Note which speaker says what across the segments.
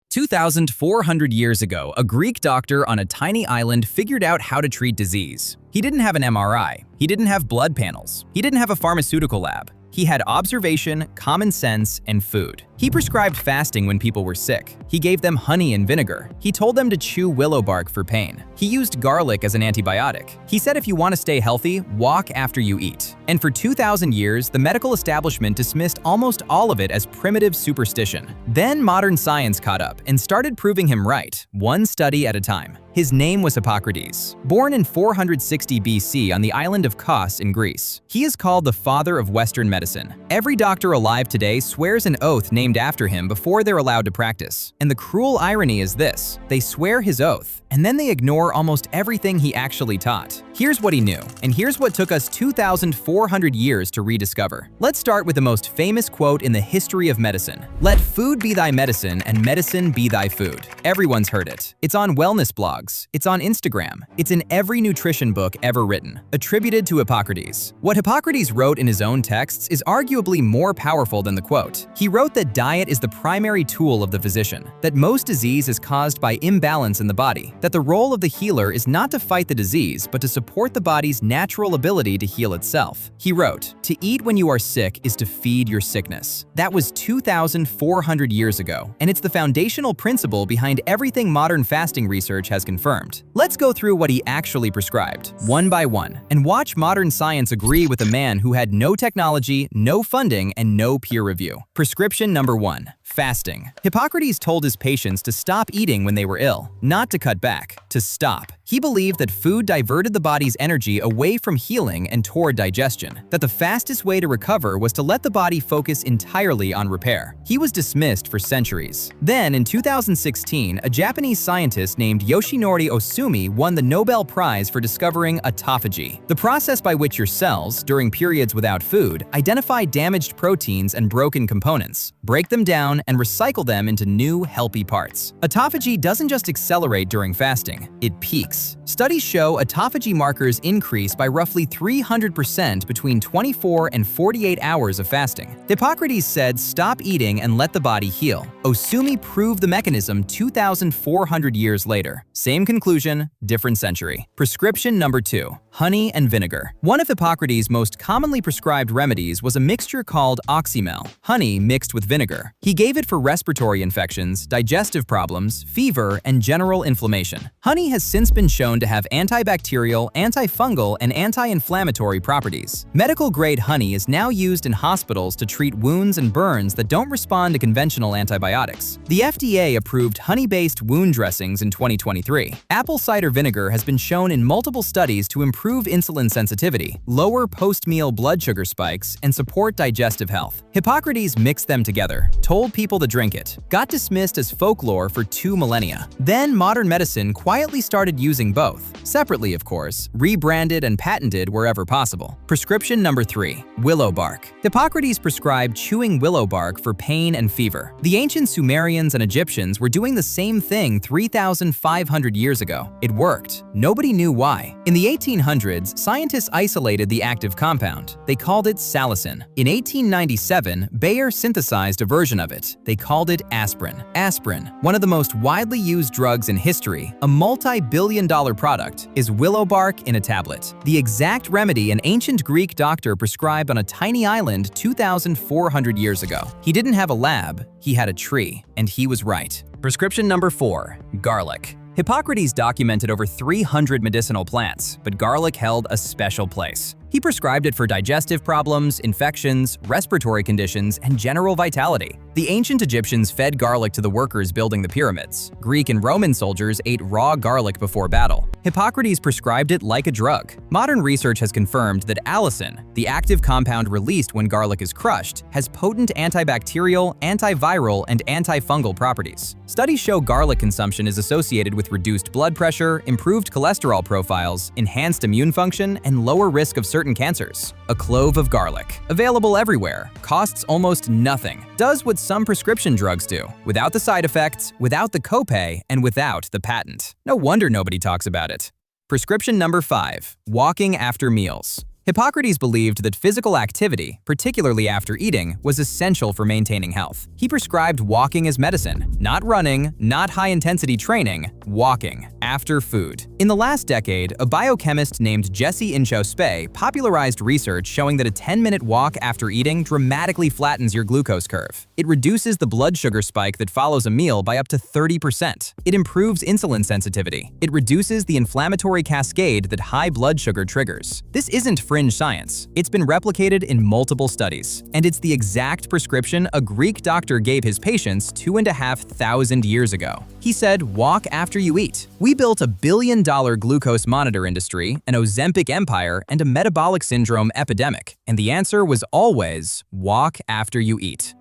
Speaker 1: 2,400 years ago, a Greek doctor on a tiny island figured out how to treat disease. He didn't have an MRI, he didn't have blood panels, he didn't have a pharmaceutical lab. He had observation, common sense, and food. He prescribed fasting when people were sick. He gave them honey and vinegar. He told them to chew willow bark for pain. He used garlic as an antibiotic. He said if you want to stay healthy, walk after you eat. And for 2,000 years, the medical establishment dismissed almost all of it as primitive superstition. Then modern science caught up and started proving him right, one study at a time. His name was Hippocrates. Born in 460 BC on the island of Kos in Greece, he is called the father of Western medicine. Every doctor alive today swears an oath named after him before they're allowed to practice. And the cruel irony is this: they swear his oath, and then they ignore almost everything he actually taught. Here's what he knew, and here's what took us 2,400 years to rediscover. Let's start with the most famous quote in the history of medicine. "Let food be thy medicine, and medicine be thy food." Everyone's heard it. It's on wellness blogs. It's on Instagram. It's in every nutrition book ever written, attributed to Hippocrates. What Hippocrates wrote in his own texts is arguably more powerful than the quote. He wrote that diet is the primary tool of the physician, that most disease is caused by imbalance in the body, that the role of the healer is not to fight the disease, but to support the body's natural ability to heal itself. He wrote, "To eat when you are sick is to feed your sickness." That was 2,400 years ago, and it's the foundational principle behind everything modern fasting research has confirmed. Let's go through what he actually prescribed, one by one, and watch modern science agree with a man who had no technology, no funding, and no peer review. Prescription number 1. Fasting. Hippocrates told his patients to stop eating when they were ill, not to cut back, to stop. He believed that food diverted the body's energy away from healing and toward digestion, that the fastest way to recover was to let the body focus entirely on repair. He was dismissed for centuries. Then, in 2016, a Japanese scientist named Yoshinori Ohsumi won the Nobel Prize for discovering autophagy, the process by which your cells, during periods without food, identify damaged proteins and broken components, break them down, and recycle them into new, healthy parts. Autophagy doesn't just accelerate during fasting, it peaks. Studies show autophagy markers increase by roughly 300% between 24 and 48 hours of fasting. Hippocrates said, "Stop eating and let the body heal." Ohsumi proved the mechanism 2,400 years later. Same conclusion, different century. Prescription number 2. Honey and vinegar. One of Hippocrates' most commonly prescribed remedies was a mixture called oxymel, honey mixed with vinegar. He gave it for respiratory infections, digestive problems, fever, and general inflammation. Honey has since been shown to have antibacterial, antifungal, and anti-inflammatory properties. Medical-grade honey is now used in hospitals to treat wounds and burns that don't respond to conventional antibiotics. The FDA approved honey-based wound dressings in 2023. Apple cider vinegar has been shown in multiple studies to improve insulin sensitivity, lower post-meal blood sugar spikes, and support digestive health. Hippocrates mixed them together, told people to drink it, got dismissed as folklore for 2 millennia. Then modern medicine quietly started using both, separately of course, rebranded and patented wherever possible. Prescription number 3. Willow bark. Hippocrates prescribed chewing willow bark for pain and fever. The ancient Sumerians and Egyptians were doing the same thing 3,500 years ago. It worked. Nobody knew why. In the 1800s, scientists isolated the active compound. They called it salicin. In 1897, Bayer synthesized a version of it. They called it aspirin. Aspirin, one of the most widely used drugs in history, a multi-billion-dollar product, is willow bark in a tablet. The exact remedy an ancient Greek doctor prescribed on a tiny island 2,400 years ago. He didn't have a lab, he had a tree, and he was right. Prescription number 4. Garlic. Hippocrates documented over 300 medicinal plants, but garlic held a special place. He prescribed it for digestive problems, infections, respiratory conditions, and general vitality. The ancient Egyptians fed garlic to the workers building the pyramids. Greek and Roman soldiers ate raw garlic before battle. Hippocrates prescribed it like a drug. Modern research has confirmed that allicin, the active compound released when garlic is crushed, has potent antibacterial, antiviral, and antifungal properties. Studies show garlic consumption is associated with reduced blood pressure, improved cholesterol profiles, enhanced immune function, and lower risk of certain cancers. A clove of garlic. Available everywhere. Costs almost nothing. Does what some prescription drugs do. Without the side effects, without the copay, and without the patent. No wonder nobody talks about it. Prescription number 5. Walking after meals. Hippocrates believed that physical activity, particularly after eating, was essential for maintaining health. He prescribed walking as medicine, not running, not high-intensity training, walking, after food. In the last decade, a biochemist named Jesse Inchauspé popularized research showing that a 10-minute walk after eating dramatically flattens your glucose curve. It reduces the blood sugar spike that follows a meal by up to 30%. It improves insulin sensitivity. It reduces the inflammatory cascade that high blood sugar triggers. This isn't fringe science. It's been replicated in multiple studies, and it's the exact prescription a Greek doctor gave his patients 2,500 years ago. He said, "Walk after you eat." We built a billion-dollar glucose monitor industry, an Ozempic empire, and a metabolic syndrome epidemic, and the answer was always walk after you eat.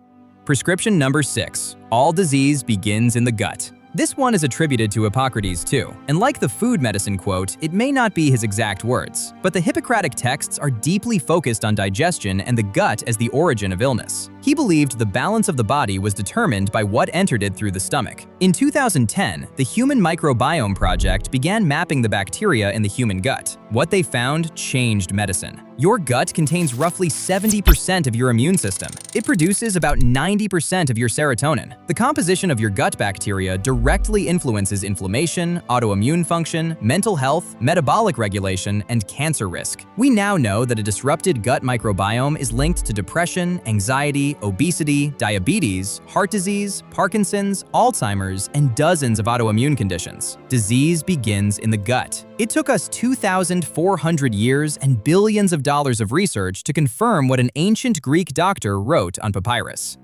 Speaker 1: Prescription number 6. All disease begins in the gut. This one is attributed to Hippocrates too, and like the food medicine quote, it may not be his exact words, but the Hippocratic texts are deeply focused on digestion and the gut as the origin of illness. He believed the balance of the body was determined by what entered it through the stomach. In 2010, the Human Microbiome Project began mapping the bacteria in the human gut. What they found changed medicine. Your gut contains roughly 70% of your immune system. It produces about 90% of your serotonin. The composition of your gut bacteria directly influences inflammation, autoimmune function, mental health, metabolic regulation, and cancer risk. We now know that a disrupted gut microbiome is linked to depression, anxiety, obesity, diabetes, heart disease, Parkinson's, Alzheimer's, and dozens of autoimmune conditions. Disease begins in the gut. It took us 2,400 years and billions of dollars of research to confirm what an ancient Greek doctor wrote on papyrus.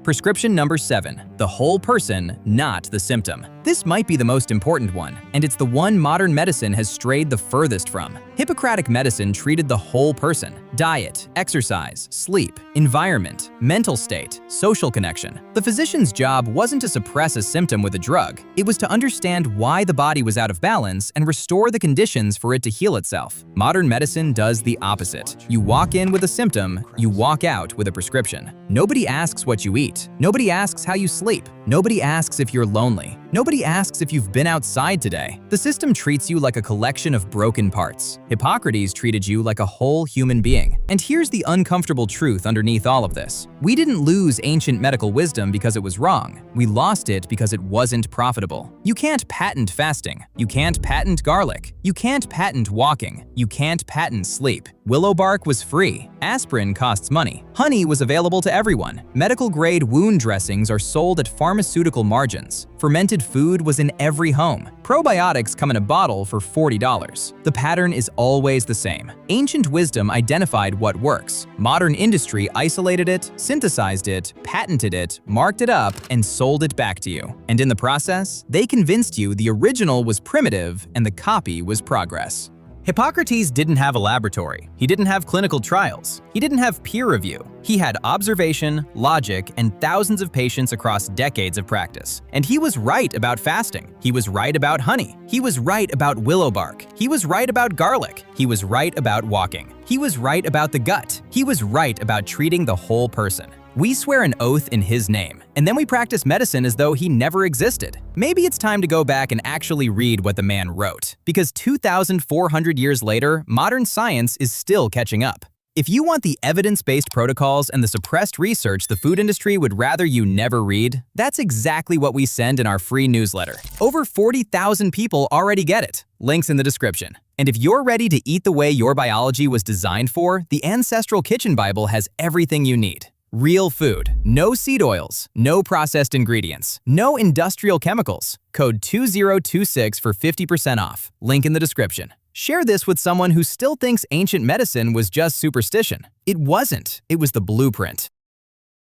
Speaker 1: Prescription number 7. The whole person, not the symptom. This might be the most important one, and it's the one modern medicine has strayed the furthest from. Hippocratic medicine treated the whole person: diet, exercise, sleep, environment, mental state, social connection. The physician's job wasn't to suppress a symptom with a drug. It was to understand why the body was out of balance and restore the conditions for it to heal itself. Modern medicine does the opposite. You walk in with a symptom, you walk out with a prescription. Nobody asks what you eat. Nobody asks how you sleep. Nobody asks if you're lonely. Nobody asks if you've been outside today. The system treats you like a collection of broken parts. Hippocrates treated you like a whole human being. And here's the uncomfortable truth underneath all of this. We didn't lose ancient medical wisdom because it was wrong. We lost it because it wasn't profitable. You can't patent fasting. You can't patent garlic. You can't patent walking. You can't patent sleep. Willow bark was free. Aspirin costs money. Honey was available to everyone. Medical-grade wound dressings are sold at pharmaceutical margins. Fermented food was in every home. Probiotics come in a bottle for $40. The pattern is always the same. Ancient wisdom identified what works. Modern industry isolated it, synthesized it, patented it, marked it up, and sold it back to you. And in the process, they convinced you the original was primitive and the copy was progress. Hippocrates didn't have a laboratory. He didn't have clinical trials. He didn't have peer review. He had observation, logic, and thousands of patients across decades of practice. And he was right about fasting. He was right about honey. He was right about willow bark. He was right about garlic. He was right about walking. He was right about the gut. He was right about treating the whole person. We swear an oath in his name, and then we practice medicine as though he never existed. Maybe it's time to go back and actually read what the man wrote, because 2,400 years later, modern science is still catching up. If you want the evidence-based protocols and the suppressed research the food industry would rather you never read, that's exactly what we send in our free newsletter. Over 40,000 people already get it. Links in the description. And if you're ready to eat the way your biology was designed for, the Ancestral Kitchen Bible has everything you need. Real food, no seed oils, no processed ingredients, no industrial chemicals. Code 2026 for 50% off. Link in the description. Share this with someone who still thinks ancient medicine was just superstition. It wasn't. It was the blueprint.